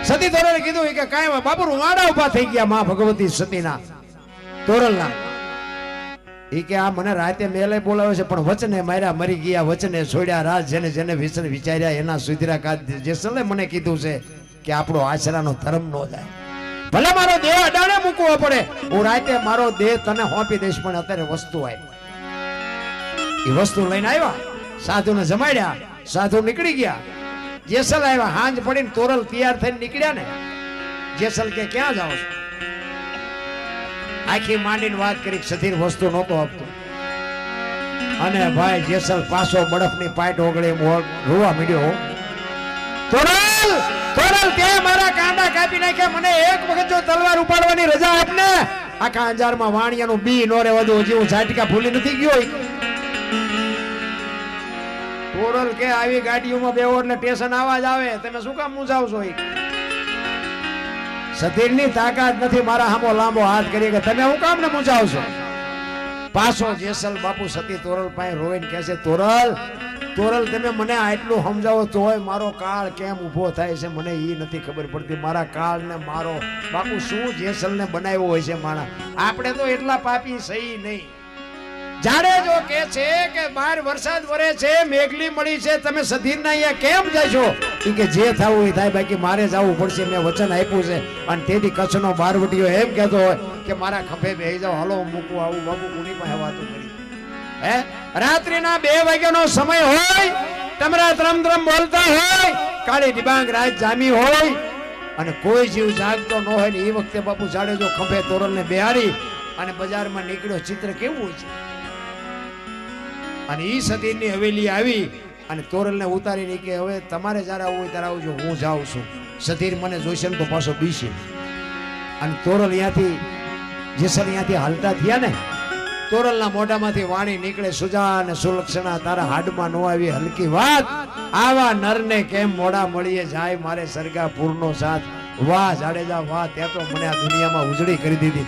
સતી તોરલે કીધું કે કાંઈ બાપુ વાડા ઉભા થઈ ગયા માં ભગવતી સતીના તોરલના. ઈ કે આ મને રાતે મેલે બોલાવે છે પણ વચને માર્યા મરી ગયા, વચને છોડ્યા રાજ, જેને જેને વિસન વિચાર્યા એના સુધીરા કાજ. જેસલે મને કીધું છે કે આપણો આશરાનો ધર્મ નો જાય, ભલે મારો દેહ અડાણે મૂકવો પડે, હું રાતે મારો દેહ તને હોંપી દઈશ, પણ અત્યારે વસ્તુ આવી. એ વસ્તુ લઈને આવ્યા, સાધુને જમાડ્યા, સાધુ નીકળી ગયા. જેસલ આવ્યા, હાંજ પડીને તોરલ તૈયાર થઈને નીકળ્યા ને. જેસલ કે ક્યાં જાઓ છો? આખી માંડીને વાત કરી, સધીર વસ્તુ નહોતો આપતો. અને ભાઈ જેસલ પાછો બરફની પાટ ઓગળે રોવા માંડ્યો. તોરલ તોરલ તે મારા કાંડા કાપી નાખ્યા, મને એક વખત જો તલવાર ઉપાડવાની રજા આપને. આખા અંજારમાં વાણિયાનું બી નો રે વધુ, હજી હું ઝાટકા ભૂલી નથી ગયો. તોરલ કે આવી ગાડીઓમાં બેહો એટલે સ્ટેશન આવાજ આવે, તમે શું કામ મૂંઝાવશો? સધીરની તાકાત નથી મારા હામો લાંબો હાથ કરી કે તમે હું કામ ને મૂંઝાવશો? પાછો જેસલ બાપુ સતી તોરલ પાસે રોઈને કહે છે, તોરલ તોરલ તમે મને આટલું સમજાવો તોય મારો કાળ કેમ ઊભો થાય છે મને એ નથી ખબર પડતી. મારા કાળ ને મારો બાપુ શું જેસલ ને બનાવ્યો હોય છે માણા? આપણે તો એટલા પાપી સહી નહીં. જાડેજો કે છે કે બહાર વરસાદ વરે છે, મેઘલી મળી છે, તમે સધીરના અહીંયા કેમ જશો? કે જે થવું એ થાય, બાકી મારે જવું પડશે, મેં વચન આપ્યું છે. અને તેથી કચ્છનો બારવટીયો એમ કહેતો હોય કે મારા ખભે બેહી જાઓ, હાલો મૂકું આવું. બાપુ કોની પાસે વાતું કરી? હે રાત્રિના 2 વાગ્યાનો સમય હોય, તમારા ત્રમ બોલતા હોય, કાળી ડિબાંગ રાત જામી હોય અને કોઈ જીવ જાગતો ન હોય ને એ વખતે બાપુ જાડેજો ખભે તોરલને બેહારી અને બજારમાં નીકળ્યો. ચિત્ર કેવું હોય છે? અને ઈ સતીની હવેલી આવી અને તોરલને ઉતારીને કે હવે તમારે જ્યારે આવવું હોય ત્યારે આવજો, હું જાઉં છું. સતીર મને જોઈશે ને તો પાછો બીશે. અને તોરલ અહીંયાથી જેસલ અહીંયાથી હાલતા થયા ને, તોરલના મોઢામાંથી વાણી નીકળે, સુજા અને સુલક્ષણા તારા હાડમાં નો આવી હલકી વાત, આવા નરને કેમ મોડા મળીએ જાય, મારે સરગાપુરનો સાથ. વાહ જાડેજા વાહ, તે તો મને આ દુનિયામાં ઉજળી કરી દીધી.